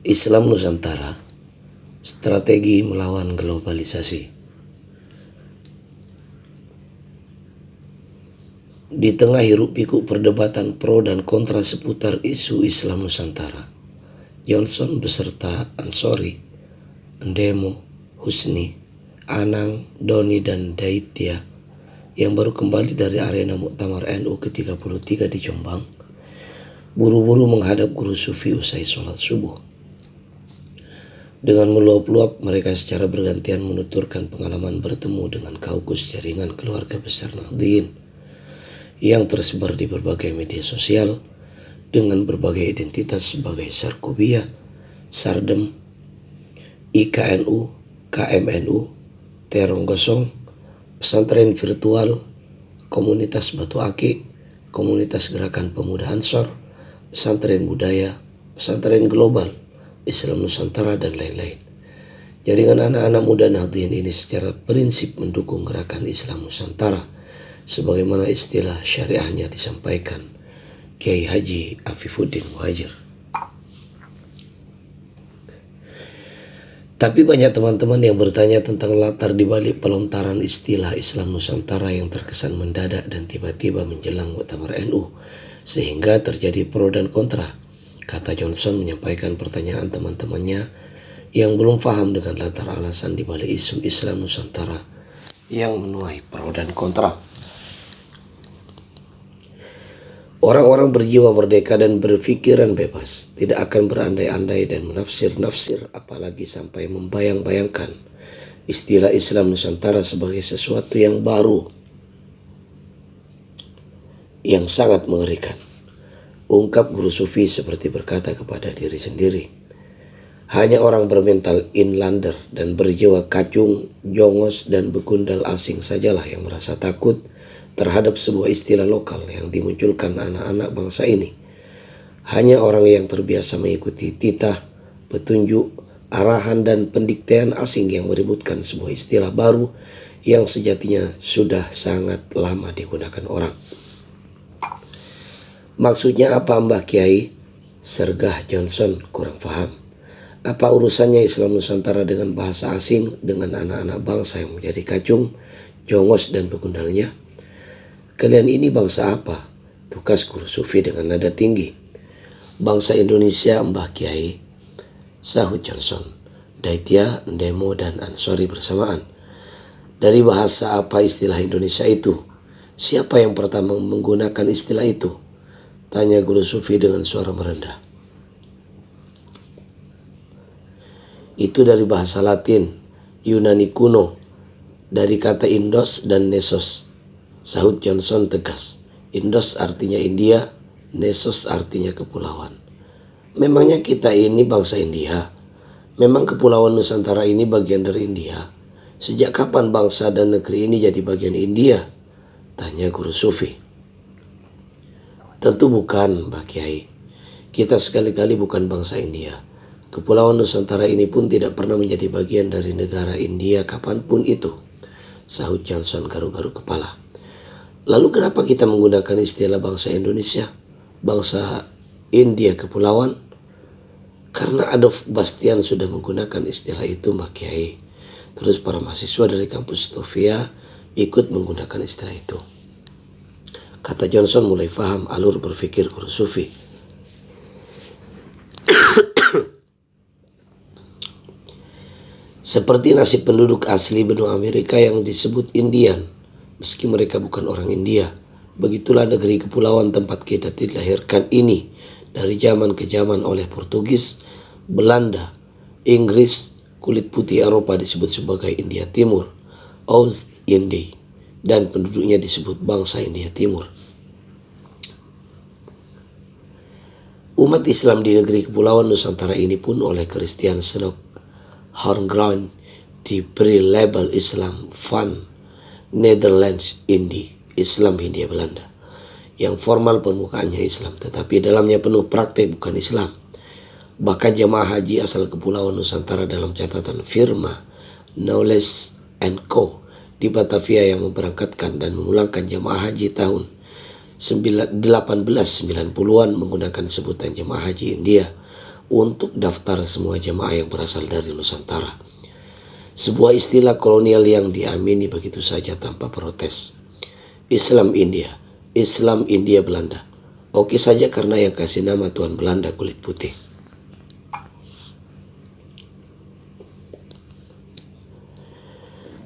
Islam Nusantara, strategi melawan globalisasi. Di tengah hiruk pikuk perdebatan pro dan kontra seputar isu Islam Nusantara, Johnson beserta Ansori, Ndemo, Husni, Anang, Doni, dan Daitia yang baru kembali dari arena Muktamar NU ke-33 di Jombang, buru-buru menghadap guru sufi usai sholat subuh. Dengan meluap-luap, mereka secara bergantian menuturkan pengalaman bertemu dengan kaukus jaringan keluarga besar Nahdliyin yang tersebar di berbagai media sosial dengan berbagai identitas sebagai Sarkobia, Sardem, IKNU, KMNU, Terong Gosong, pesantren virtual, komunitas Batu Aki, komunitas Gerakan Pemuda Ansor, pesantren budaya, pesantren global, Islam Nusantara, dan lain-lain. Jaringan anak-anak muda Nahdliyin ini secara prinsip mendukung gerakan Islam Nusantara sebagaimana istilah syariahnya disampaikan Kiai Haji Afifuddin Muhajir. Tapi banyak teman-teman yang bertanya tentang latar dibalik pelontaran istilah Islam Nusantara yang terkesan mendadak dan tiba-tiba menjelang Muktamar NU sehingga terjadi pro dan kontra. Kata Johnson menyampaikan pertanyaan teman-temannya yang belum paham dengan latar alasan dibalik isu Islam Nusantara yang menuai pro dan kontra. Orang-orang berjiwa merdeka dan berpikiran bebas tidak akan berandai-andai dan menafsir-nafsir, apalagi sampai membayang-bayangkan istilah Islam Nusantara sebagai sesuatu yang baru, yang sangat mengerikan. Ungkap guru sufi seperti berkata kepada diri sendiri. Hanya orang bermental inlander dan berjiwa kacung, jongos, dan begundal asing sajalah yang merasa takut terhadap sebuah istilah lokal yang dimunculkan anak-anak bangsa ini. Hanya orang yang terbiasa mengikuti titah, petunjuk, arahan, dan pendiktaian asing yang meributkan sebuah istilah baru yang sejatinya sudah sangat lama digunakan orang. Maksudnya apa, Mbah Kiai? Sergah Johnson kurang paham. Apa urusannya Islam Nusantara dengan bahasa asing, dengan anak-anak bangsa yang menjadi kacung, jongos, dan begundalnya? Kalian ini bangsa apa? Tukas guru sufi dengan nada tinggi. Bangsa Indonesia, Mbah Kiai, sahut Johnson, Daitia, Ndemo, dan Ansori bersamaan. Dari bahasa apa istilah Indonesia itu? Siapa yang pertama menggunakan istilah itu? Tanya guru sufi dengan suara merendah. Itu dari bahasa Latin, Yunani kuno, dari kata Indos dan Nesos, sahut Johnson tegas. Indos artinya India, Nesos artinya kepulauan. Memangnya kita ini bangsa India? Memang kepulauan Nusantara ini bagian dari India? Sejak kapan bangsa dan negeri ini jadi bagian India? Tanya guru sufi. Tentu bukan, Mbak Kiai. Kita sekali-kali bukan bangsa India. Kepulauan Nusantara ini pun tidak pernah menjadi bagian dari negara India kapanpun itu, sahut Johnson garu-garu kepala. Lalu kenapa kita menggunakan istilah bangsa Indonesia, bangsa India kepulauan? Karena Adolf Bastian sudah menggunakan istilah itu, Mbak Kiai. Terus para mahasiswa dari kampus Sofia ikut menggunakan istilah itu. Kata Johnson mulai paham alur berpikir guru sufi. Seperti nasib penduduk asli benua Amerika yang disebut Indian, meski mereka bukan orang India. Begitulah negeri kepulauan tempat kita dilahirkan ini dari zaman ke zaman oleh Portugis, Belanda, Inggris, kulit putih Eropa disebut sebagai India Timur, Oost-Indie, dan penduduknya disebut bangsa India Timur. Umat Islam di negeri kepulauan Nusantara ini pun oleh Christian Senok Hornground diberi label Islam van Nederlands Indie, Islam Hindia Belanda, yang formal permukaannya Islam tetapi dalamnya penuh praktek bukan Islam. Bahkan jamaah haji asal kepulauan Nusantara dalam catatan firma Knowles & Co. di Batavia yang memberangkatkan dan memulangkan jamaah haji tahun 1890-an menggunakan sebutan jemaah haji India, untuk daftar semua jemaah yang berasal dari Nusantara. Sebuah istilah kolonial yang diamini begitu saja tanpa protes. Islam India, Islam India Belanda. Oke saja karena yang kasih nama Tuan Belanda kulit putih.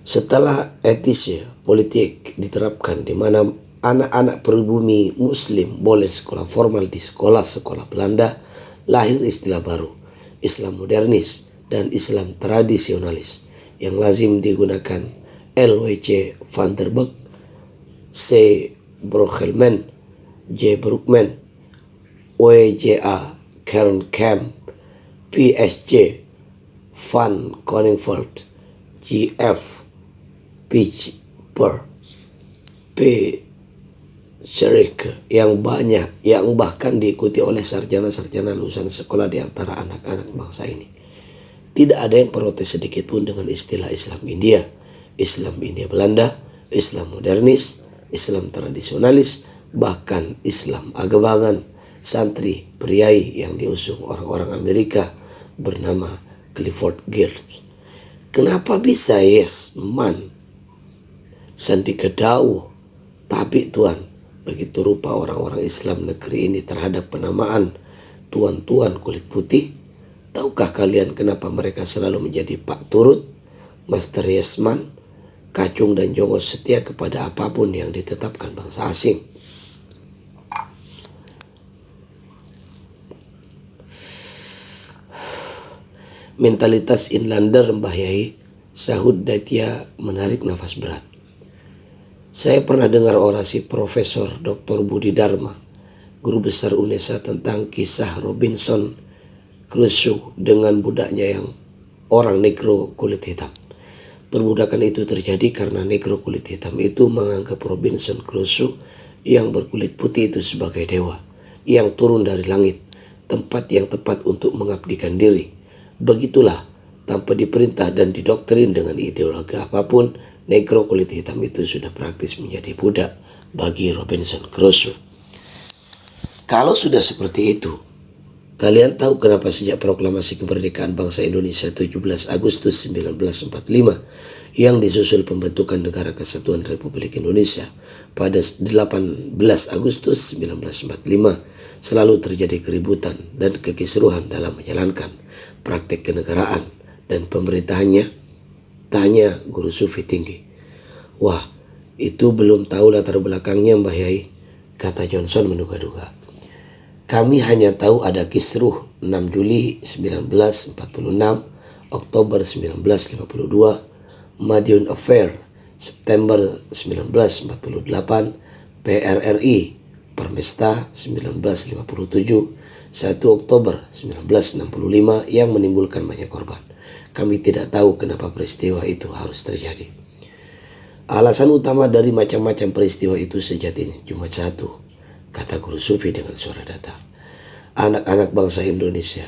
Setelah etisnya politik diterapkan di mana anak-anak pribumi Muslim boleh sekolah formal di sekolah-sekolah Belanda, lahir istilah baru, Islam modernis dan Islam tradisionalis yang lazim digunakan L.W.C. van der Burg, C. Brochelman, J. Brookman, W.J.A. Kernkamp, P.S.J. Van Koningvold, G.F. Pittsburgh, P. Sherrick yang bahkan diikuti oleh sarjana-sarjana lulusan sekolah di antara anak-anak bangsa ini. Tidak ada yang protes sedikit pun dengan istilah Islam India, Islam India Belanda, Islam modernis, Islam tradisionalis, bahkan Islam Agebangan, santri priai yang diusung orang-orang Amerika bernama Clifford Geertz. Kenapa bisa yes man Sandika Dawuh, tapi Tuan, begitu rupa orang-orang Islam negeri ini terhadap penamaan tuan-tuan kulit putih? Tahukah kalian kenapa mereka selalu menjadi Pak Turut, Master Yesman, Kacung dan Jongos setia kepada apapun yang ditetapkan bangsa asing? Mentalitas inlander Mbah Yai, sahut Datia menarik nafas berat. Saya pernah dengar orasi Profesor Dr. Budi Dharma, guru besar UNESA, tentang kisah Robinson Crusoe dengan budaknya yang orang negro kulit hitam. Perbudakan itu terjadi karena negro kulit hitam itu menganggap Robinson Crusoe yang berkulit putih itu sebagai dewa yang turun dari langit, tempat yang tepat untuk mengabdikan diri. Begitulah, tanpa diperintah dan didoktrin dengan ideologi apapun, negro kulit hitam itu sudah praktis menjadi budak bagi Robinson Crusoe. Kalau sudah seperti itu, kalian tahu kenapa sejak proklamasi kemerdekaan bangsa Indonesia 17 Agustus 1945 yang disusul pembentukan Negara Kesatuan Republik Indonesia pada 18 Agustus 1945 selalu terjadi keributan dan kekisruhan dalam menjalankan praktek kenegaraan dan pemerintahannya? Tanya guru sufi tinggi. Wah, itu belum tahu latar belakangnya Mbah Yai, kata Johnson menduga-duga. Kami hanya tahu ada kisruh 6 Juli 1946, Oktober 1952, Madiun Affair September 1948, PRRI Permesta 1957, 1 Oktober 1965 yang menimbulkan banyak korban. Kami tidak tahu kenapa peristiwa itu harus terjadi. Alasan utama dari macam-macam peristiwa itu sejatinya cuma satu, kata guru sufi dengan suara datar. Anak-anak bangsa Indonesia,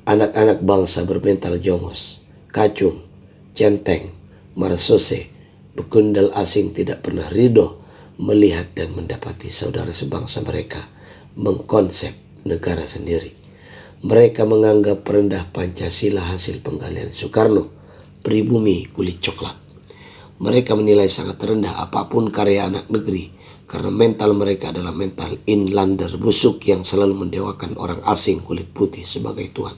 anak-anak bangsa bermental jongos, kacung, centeng, marsose, bekundal asing tidak pernah ridho melihat dan mendapati saudara sebangsa mereka mengkonsep negara sendiri. Mereka menganggap rendah Pancasila hasil penggalian Soekarno, pribumi kulit coklat. Mereka menilai sangat rendah apapun karya anak negeri karena mental mereka adalah mental inlander busuk yang selalu mendewakan orang asing kulit putih sebagai tuan.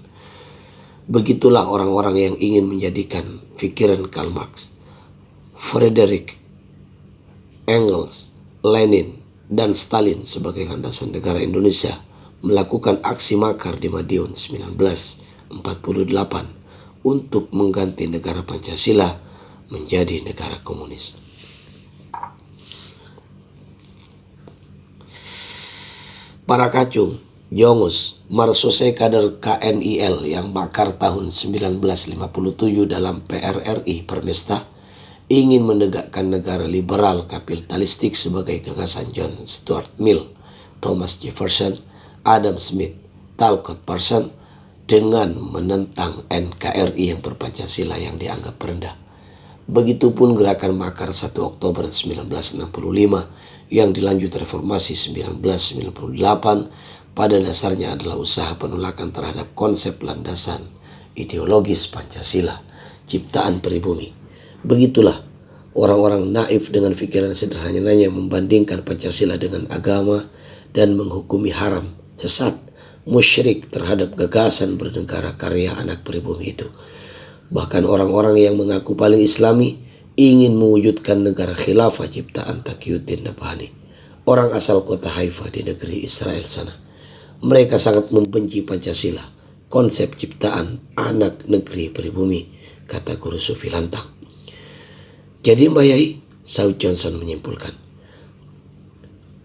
Begitulah orang-orang yang ingin menjadikan pikiran Karl Marx, Frederick Engels, Lenin, dan Stalin sebagai landasan negara Indonesia melakukan aksi makar di Madiun 1948 untuk mengganti negara Pancasila menjadi negara komunis. Para kacung, jongos, marsose kader KNIL yang makar tahun 1957 dalam PRRI Permesta ingin menegakkan negara liberal kapitalistik sebagai gagasan John Stuart Mill, Thomas Jefferson, Adam Smith, Talcott Parsons dengan menentang NKRI yang berpancasila yang dianggap rendah. Begitupun gerakan makar 1 Oktober 1965 yang dilanjut reformasi 1998 pada dasarnya adalah usaha penolakan terhadap konsep landasan ideologis Pancasila, ciptaan pribumi. Begitulah orang-orang naif dengan pikiran sederhananya membandingkan Pancasila dengan agama dan menghukumi haram, sesat, musyrik terhadap gagasan bernegara karya anak pribumi itu. Bahkan orang-orang yang mengaku paling islami ingin mewujudkan negara khilafah ciptaan Taqiyuddin Nabhani, orang asal kota Haifa di negeri Israel sana. Mereka sangat membenci Pancasila, konsep ciptaan anak negeri pribumi, kata guru sufi lantang. Jadi Mbak Yai, Saud Johnson menyimpulkan,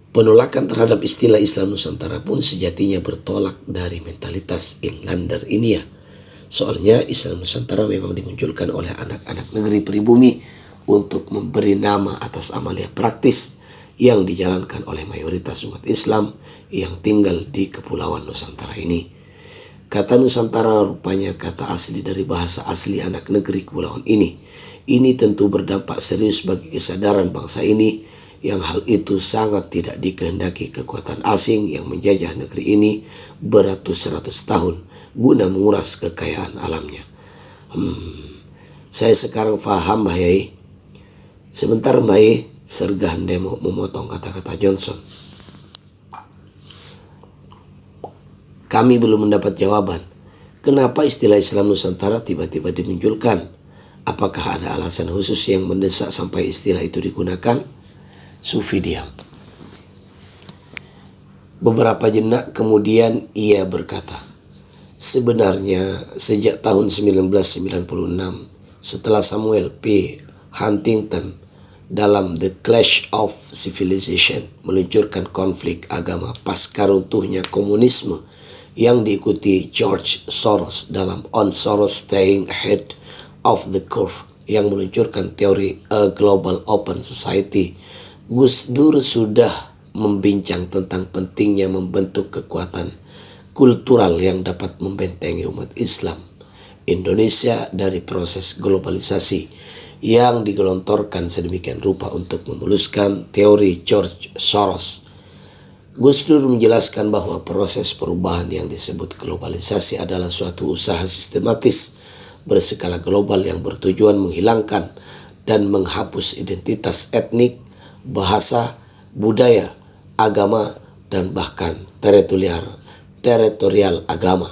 penolakan terhadap istilah Islam Nusantara pun sejatinya bertolak dari mentalitas inlander ini ya. Soalnya Islam Nusantara memang dimunculkan oleh anak-anak negeri pribumi untuk memberi nama atas amalia praktis yang dijalankan oleh mayoritas umat Islam yang tinggal di Kepulauan Nusantara ini. Kata Nusantara rupanya kata asli dari bahasa asli anak negeri kepulauan ini. Ini tentu berdampak serius bagi kesadaran bangsa ini yang hal itu sangat tidak dikehendaki kekuatan asing yang menjajah negeri ini beratus-ratus tahun guna menguras kekayaan alamnya. Saya sekarang faham Mbah Yai. Sebentar Mbah Yai, Sergah Demo memotong kata-kata Johnson. Kami belum mendapat jawaban. Kenapa istilah Islam Nusantara tiba-tiba dimunculkan? Apakah ada alasan khusus yang mendesak sampai istilah itu digunakan? Sufi diam. Beberapa jenak kemudian ia berkata, sebenarnya sejak tahun 1996 setelah Samuel P. Huntington dalam The Clash of Civilization meluncurkan konflik agama pasca runtuhnya komunisme yang diikuti George Soros dalam On Soros Staying Ahead of the Curve yang meluncurkan teori A Global Open Society, Gus Dur sudah membincang tentang pentingnya membentuk kekuatan kultural yang dapat membentengi umat Islam Indonesia dari proses globalisasi yang digelontorkan sedemikian rupa untuk memuluskan teori George Soros. Gus Dur menjelaskan bahwa proses perubahan yang disebut globalisasi adalah suatu usaha sistematis berskala global yang bertujuan menghilangkan dan menghapus identitas etnik, bahasa, budaya, agama, dan bahkan teritorial agama.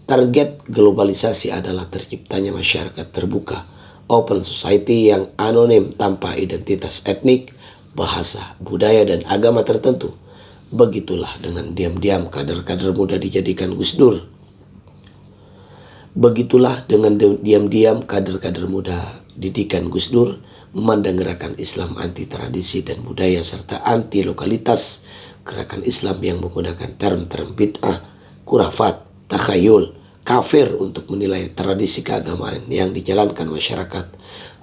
Target globalisasi adalah terciptanya masyarakat terbuka, open society yang anonim tanpa identitas etnik, bahasa, budaya, dan agama tertentu. Begitulah dengan diam-diam kader-kader muda dijadikan Gus Dur. Begitulah dengan diam-diam kader-kader muda didikan Gus Dur memandang gerakan Islam anti tradisi dan budaya serta anti lokalitas, gerakan Islam yang menggunakan term-term bid'ah, kurafat, takhayul, kafir untuk menilai tradisi keagamaan yang dijalankan masyarakat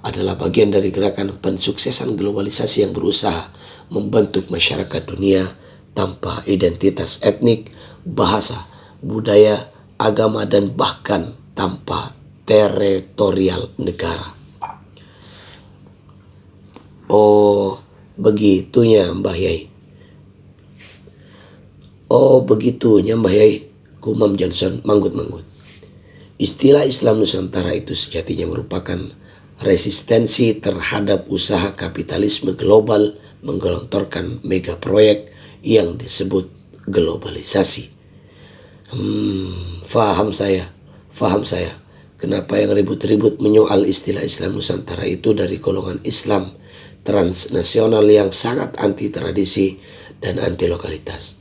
adalah bagian dari gerakan pensuksesan globalisasi yang berusaha membentuk masyarakat dunia tanpa identitas etnik, bahasa, budaya, agama, dan bahkan tanpa teritorial negara. Oh, begitunya Mbah Yai. Oh, begitunya Mbah Yai, gumam Johnson manggut-manggut. Istilah Islam Nusantara itu sejatinya merupakan resistensi terhadap usaha kapitalisme global menggelontorkan mega proyek yang disebut globalisasi. Faham saya. Kenapa yang ribut-ribut menyoal istilah Islam Nusantara itu dari golongan Islam transnasional yang sangat anti tradisi dan anti lokalitas.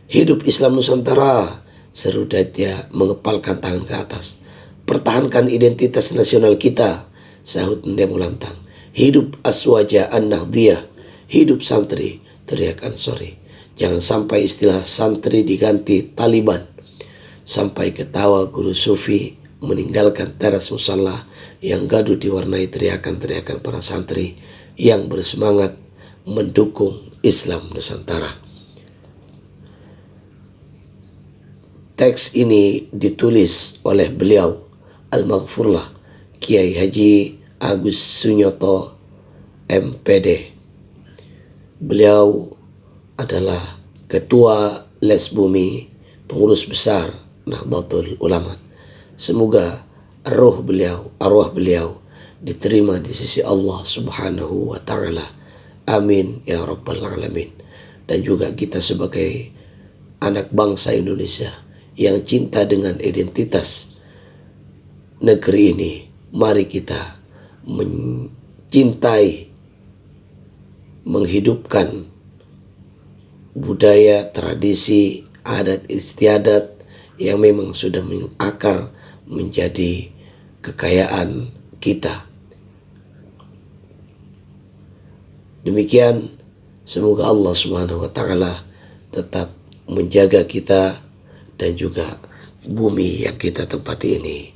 Hidup Islam Nusantara, seru Datya mengepalkan tangan ke atas. Pertahankan identitas nasional kita, sahut Ndemo lantang. Hidup Aswaja An-Nahdiyah, hidup santri, teriak Ansori. Jangan sampai istilah santri diganti Taliban. Sampai ketawa guru sufi meninggalkan teras musalla yang gaduh diwarnai teriakan-teriakan para santri yang bersemangat mendukung Islam Nusantara. Teks ini ditulis oleh beliau Al-Maghfurlah Kiai Haji Agus Sunyoto MPD. Beliau adalah Ketua Les Bumi pengurus besar Nahdlatul Ulama. Semoga arwah beliau diterima di sisi Allah Subhanahu wa taala. Amin ya rabbal alamin. Dan juga kita sebagai anak bangsa Indonesia yang cinta dengan identitas negeri ini, mari kita mencintai, menghidupkan budaya, tradisi, adat istiadat yang memang sudah mengakar menjadi kekayaan kita. Demikian, semoga Allah Subhanahu wa taala tetap menjaga kita dan juga bumi yang kita tempati ini.